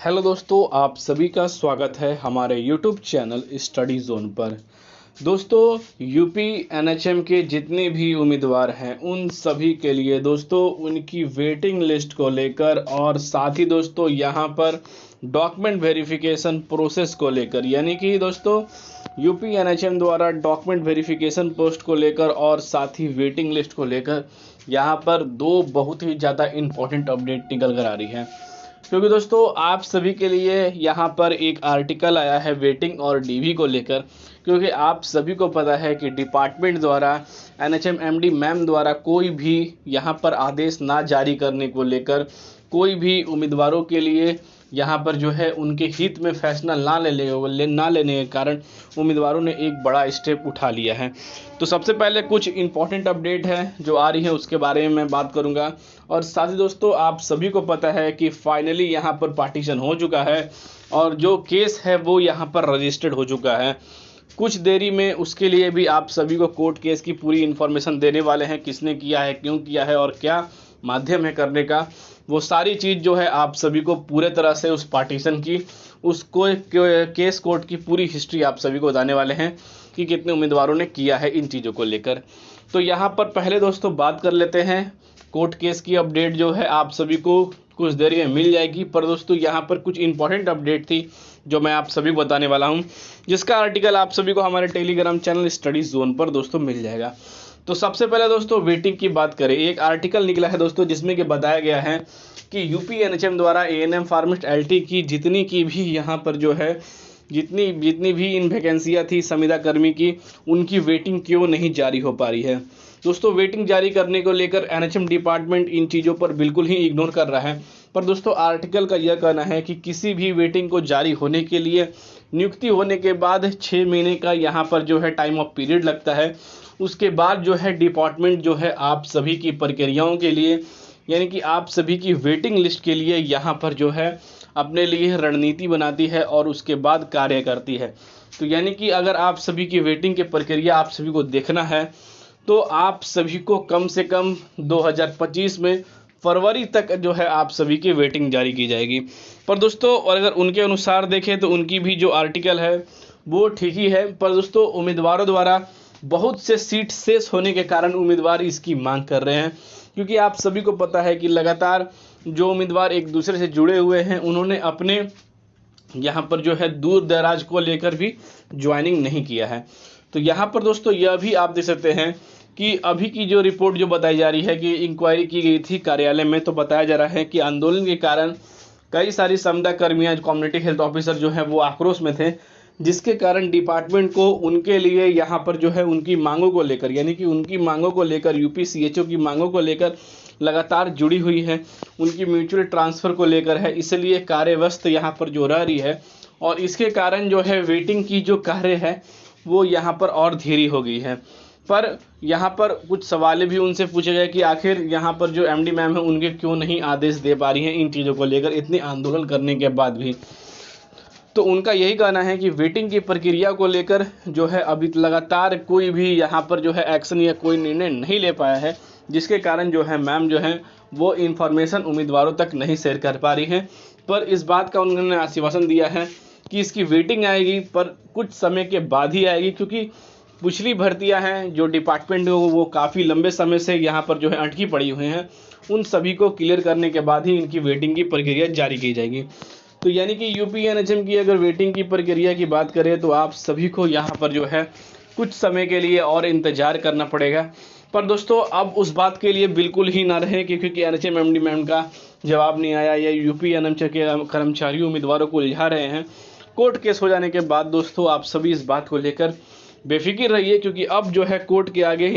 Hello दोस्तों, आप सभी का स्वागत है हमारे यूट्यूब चैनल स्टडी जोन पर। दोस्तों, यूपी एनएचएम के जितने भी उम्मीदवार हैं उन सभी के लिए दोस्तों उनकी वेटिंग लिस्ट को लेकर और साथ ही दोस्तों यहाँ पर डॉक्यूमेंट वेरिफिकेशन प्रोसेस को लेकर, यानी कि दोस्तों यूपी एनएचएम द्वारा डॉक्यूमेंट वेरिफिकेशन पोस्ट को लेकर और साथ ही वेटिंग लिस्ट को लेकर यहाँ पर दो बहुत ही ज़्यादा इम्पोर्टेंट अपडेट निकल कर आ रही है। क्योंकि दोस्तों आप सभी के लिए यहाँ पर एक आर्टिकल आया है वेटिंग और डीवी को लेकर, क्योंकि आप सभी को पता है कि डिपार्टमेंट द्वारा एनएचएम एमडी मैम द्वारा कोई भी यहाँ पर आदेश ना जारी करने को लेकर कोई भी उम्मीदवारों के लिए यहाँ पर जो है उनके हित में फैसला ना लेने के कारण उम्मीदवारों ने एक बड़ा स्टेप उठा लिया है। तो सबसे पहले कुछ इम्पॉर्टेंट अपडेट है जो आ रही है उसके बारे में मैं बात करूँगा। और साथ ही दोस्तों आप सभी को पता है कि फाइनली यहाँ पर पार्टीशन हो चुका है और जो केस है वो यहाँ पर रजिस्टर्ड हो चुका है। कुछ देरी में उसके लिए भी आप सभी को कोर्ट केस की पूरी इन्फॉर्मेशन देने वाले हैं, किसने किया है, क्यों किया है और क्या माध्यम है करने का। वो सारी चीज़ जो है आप सभी को पूरे तरह से उस पार्टीशन की, उसको केस कोर्ट की पूरी हिस्ट्री आप सभी को बताने वाले हैं कि कितने उम्मीदवारों ने किया है इन चीज़ों को लेकर। तो यहाँ पर पहले दोस्तों बात कर लेते हैं कोर्ट केस की। अपडेट जो है आप सभी को कुछ देर में मिल जाएगी, पर दोस्तों यहाँ पर कुछ इंपॉर्टेंट अपडेट थी जो मैं आप सभी को बताने वाला हूँ, जिसका आर्टिकल आप सभी को हमारे टेलीग्राम चैनल स्टडी जोन पर दोस्तों मिल जाएगा। तो सबसे पहले दोस्तों वेटिंग की बात करें, एक आर्टिकल निकला है दोस्तों जिसमें कि बताया गया है कि यूपी एनएचएम द्वारा एएनएम फार्मासिस्ट एलटी की जितनी की भी यहाँ पर जो है जितनी भी इन वैकेंसियाँ थी संविदा कर्मी की, उनकी वेटिंग क्यों नहीं जारी हो पा रही है। दोस्तों वेटिंग जारी करने को लेकर एनएचएम डिपार्टमेंट इन चीज़ों पर बिल्कुल ही इग्नोर कर रहा है। पर दोस्तों आर्टिकल का यह कहना है कि किसी भी वेटिंग को जारी होने के लिए नियुक्ति होने के बाद 6 महीने का यहाँ पर जो है टाइम ऑफ पीरियड लगता है। उसके बाद जो है डिपार्टमेंट जो है आप सभी की प्रक्रियाओं के लिए, यानी कि आप सभी की वेटिंग लिस्ट के लिए यहाँ पर जो है अपने लिए रणनीति बनाती है और उसके बाद कार्य करती है। तो यानी कि अगर आप सभी की वेटिंग की प्रक्रिया आप सभी को देखना है तो आप सभी को कम से कम 2025 में फरवरी तक जो है आप सभी की वेटिंग जारी की जाएगी। पर दोस्तों और अगर उनके अनुसार देखें तो उनकी भी जो आर्टिकल है वो ठीक ही है, पर दोस्तों उम्मीदवारों द्वारा बहुत से सीट शेष होने के कारण उम्मीदवार इसकी मांग कर रहे हैं। क्योंकि आप सभी को पता है कि लगातार जो उम्मीदवार एक दूसरे से जुड़े हुए हैं उन्होंने अपने यहाँ पर जो है दूर दराज को लेकर भी ज्वाइनिंग नहीं किया है। तो यहाँ पर दोस्तों यह भी आप देख सकते हैं कि अभी की जो रिपोर्ट जो बताई जा रही है कि इंक्वायरी की गई थी कार्यालय में, तो बताया जा रहा है कि आंदोलन के कारण कई सारी संविदा कर्मियाँ, कम्युनिटी हेल्थ ऑफिसर जो है वो आक्रोश में थे, जिसके कारण डिपार्टमेंट को उनके लिए यहाँ पर जो है उनकी मांगों को लेकर, यानी कि उनकी मांगों को लेकर यूपी सीएचओ की मांगों को लेकर लगातार जुड़ी हुई है, उनकी म्यूचुअल ट्रांसफ़र को लेकर है, इसलिए कार्यव्यस्त यहाँ पर जो रह रही है और इसके कारण जो है वेटिंग की जो कार्य है वो यहाँ पर और धीरे हो गई है। पर यहाँ पर कुछ सवाल भी उनसे पूछे गए कि आखिर यहाँ पर जो एमडी मैम है उनके क्यों नहीं आदेश दे पा रही हैं इन चीज़ों को लेकर इतने आंदोलन करने के बाद भी। तो उनका यही कहना है कि वेटिंग की प्रक्रिया को लेकर जो है अभी लगातार कोई भी यहाँ पर जो है एक्शन या कोई निर्णय नहीं ले पाया है, जिसके कारण जो है मैम जो है वो इन्फॉर्मेशन उम्मीदवारों तक नहीं शेयर कर पा रही हैं। पर इस बात का उन्होंने आश्वासन दिया है कि इसकी वेटिंग आएगी, पर कुछ समय के बाद ही आएगी, क्योंकि पिछली भर्तियां हैं जो डिपार्टमेंट वो काफ़ी लंबे समय से यहाँ पर जो है अटकी पड़ी हुई हैं, उन सभी को क्लियर करने के बाद ही इनकी वेटिंग की प्रक्रिया जारी की जाएगी। तो यानी कि यूपी एनएचएम की अगर वेटिंग की प्रक्रिया की बात करें तो आप सभी को यहाँ पर जो है कुछ समय के लिए और इंतज़ार करना पड़ेगा। पर दोस्तों अब उस बात के लिए बिल्कुल ही ना रहे क्योंकि एनएचएम एमडी मैम का जवाब नहीं आया या यूपी एनएचएम के कर्मचारी उम्मीदवारों को उलझा रहे हैं। कोर्ट केस हो जाने के बाद दोस्तों आप सभी इस बात को लेकर बेफिक्र रहिए, क्योंकि अब जो है कोर्ट के आगे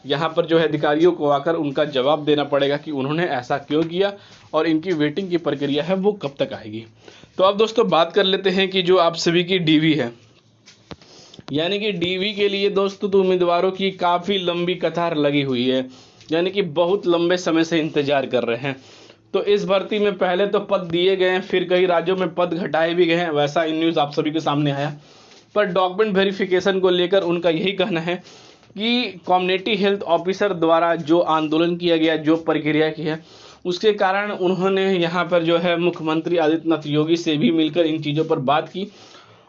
यहाँ पर जो है अधिकारियों को आकर उनका जवाब देना पड़ेगा कि उन्होंने ऐसा क्यों किया और इनकी वेटिंग की प्रक्रिया है वो कब तक आएगी। तो अब दोस्तों बात कर लेते हैं कि जो आप सभी की डीवी है, यानी कि डीवी के लिए दोस्तों तो उम्मीदवारों की काफ़ी लंबी कतार लगी हुई है, यानी कि बहुत लंबे समय से इंतजार कर रहे हैं। तो इस भर्ती में पहले तो पद दिए गए हैं, फिर कई राज्यों में पद घटाए भी गए हैं, वैसा इन न्यूज़ आप सभी के सामने आया। पर डॉक्यूमेंट वेरिफिकेशन को लेकर उनका यही कहना है कि कम्युनिटी हेल्थ ऑफिसर द्वारा जो आंदोलन किया गया, जो प्रक्रिया की है, उसके कारण उन्होंने यहाँ पर जो है मुख्यमंत्री आदित्यनाथ योगी से भी मिलकर इन चीज़ों पर बात की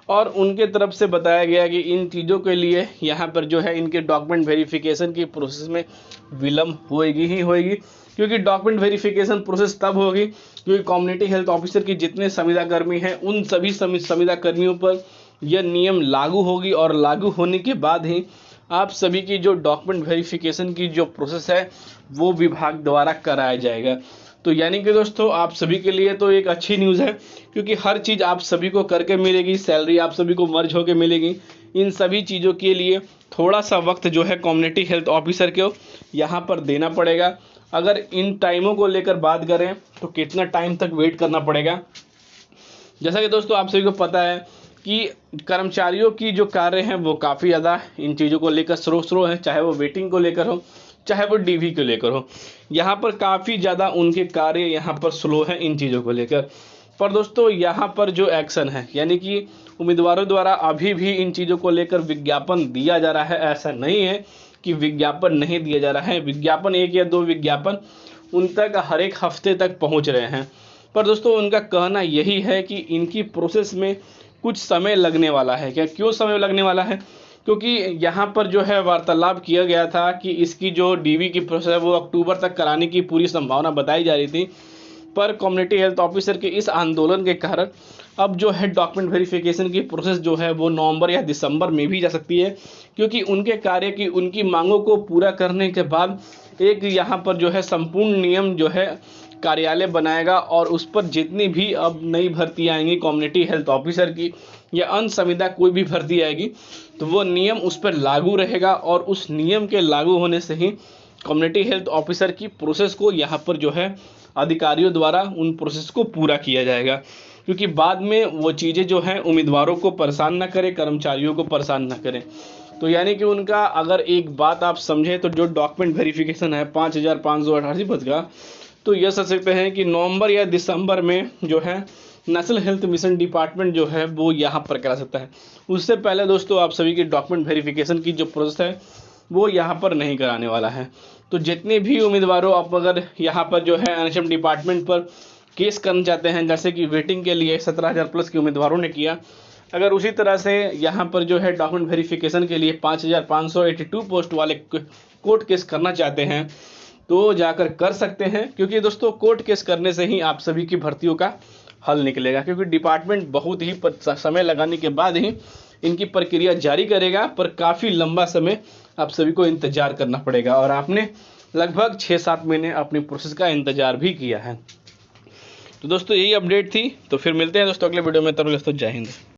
और उनके तरफ से बताया गया कि इन चीज़ों के लिए यहाँ पर जो है इनके डॉक्यूमेंट वेरिफिकेशन की प्रोसेस में विलम्ब होएगी ही होएगी, क्योंकि डॉक्यूमेंट वेरिफिकेशन प्रोसेस तब होगी क्योंकि कम्युनिटी हेल्थ ऑफिसर के जितने संविदा कर्मी हैं उन सभी संविदा कर्मियों पर यह नियम लागू होगी और लागू होने के बाद ही आप सभी की जो डॉक्यूमेंट वेरिफिकेशन की जो प्रोसेस है वो विभाग द्वारा कराया जाएगा। तो यानी कि दोस्तों आप सभी के लिए तो एक अच्छी न्यूज़ है, क्योंकि हर चीज़ आप सभी को करके मिलेगी, सैलरी आप सभी को मर्ज होकर मिलेगी। इन सभी चीज़ों के लिए थोड़ा सा वक्त जो है कम्युनिटी हेल्थ ऑफिसर को यहाँ पर देना पड़ेगा। अगर इन टाइमों को लेकर बात करें तो कितना टाइम तक वेट करना पड़ेगा। जैसा कि दोस्तों आप सभी को पता है कि कर्मचारियों की जो कार्य हैं वो काफ़ी ज़्यादा इन चीज़ों को लेकर स्लो हैं, चाहे वो वेटिंग को लेकर हो चाहे वो डीवी को लेकर हो। यहाँ पर काफ़ी ज़्यादा उनके कार्य यहाँ पर स्लो हैं इन चीज़ों को लेकर। पर दोस्तों यहाँ पर जो एक्शन है यानी कि उम्मीदवारों द्वारा अभी भी इन चीज़ों को लेकर विज्ञापन दिया जा रहा है। ऐसा नहीं है कि विज्ञापन नहीं दिया जा रहा है, विज्ञापन 1 या 2 विज्ञापन उन तक हर एक हफ्ते तक पहुँच रहे हैं। पर दोस्तों उनका कहना यही है कि इनकी प्रोसेस में कुछ समय लगने वाला है। क्या क्यों समय लगने वाला है? क्योंकि यहाँ पर जो है वार्तालाप किया गया था कि इसकी जो डीवी की प्रोसेस है वो अक्टूबर तक कराने की पूरी संभावना बताई जा रही थी, पर कम्युनिटी हेल्थ ऑफिसर के इस आंदोलन के कारण अब जो है डॉक्यूमेंट वेरिफिकेशन की प्रोसेस जो है वो नवंबर या दिसंबर में भी जा सकती है, क्योंकि उनके कार्य की उनकी मांगों को पूरा करने के बाद एक यहाँ पर जो है संपूर्ण नियम जो है कार्यालय बनाएगा और उस पर जितनी भी अब नई भर्ती आएंगी कम्युनिटी हेल्थ ऑफिसर की या अन्य संविदा कोई भी भर्ती आएगी तो वो नियम उस पर लागू रहेगा और उस नियम के लागू होने से ही कम्युनिटी हेल्थ ऑफिसर की प्रोसेस को यहाँ पर जो है अधिकारियों द्वारा उन प्रोसेस को पूरा किया जाएगा, क्योंकि बाद में वो चीज़ें जो हैं उम्मीदवारों को परेशान ना करें, कर्मचारियों को परेशान ना करें। तो यानी कि उनका अगर एक बात आप समझें तो जो डॉक्यूमेंट वेरिफिकेशन है 5588 पद का, तो यह सोच सकते हैं कि नवंबर या दिसंबर में जो है नेशनल हेल्थ मिशन डिपार्टमेंट जो है वो यहाँ पर करा सकता है। उससे पहले दोस्तों आप सभी की डॉक्यूमेंट वेरिफिकेशन की जो प्रोसेस है वो यहाँ पर नहीं कराने वाला है। तो जितने भी उम्मीदवारों आप अगर यहाँ पर जो है एनएचएम डिपार्टमेंट पर केस करना चाहते हैं, जैसे कि वेटिंग के लिए 17,000 प्लस के उम्मीदवारों ने किया, अगर उसी तरह से यहाँ पर जो है डॉक्यूमेंट वेरिफिकेशन के लिए 5,582 पोस्ट वाले कोर्ट केस करना चाहते हैं तो जाकर कर सकते हैं, क्योंकि दोस्तों कोर्ट केस करने से ही आप सभी की भर्तियों का हल निकलेगा, क्योंकि डिपार्टमेंट बहुत ही समय लगाने के बाद ही इनकी प्रक्रिया जारी करेगा, पर काफ़ी लंबा समय आप सभी को इंतज़ार करना पड़ेगा और आपने लगभग 6-7 महीने अपनी प्रोसेस का इंतज़ार भी किया है। तो दोस्तों यही अपडेट थी, तो फिर मिलते हैं दोस्तों अगले वीडियो में। तब तक दोस्तों जय हिंद।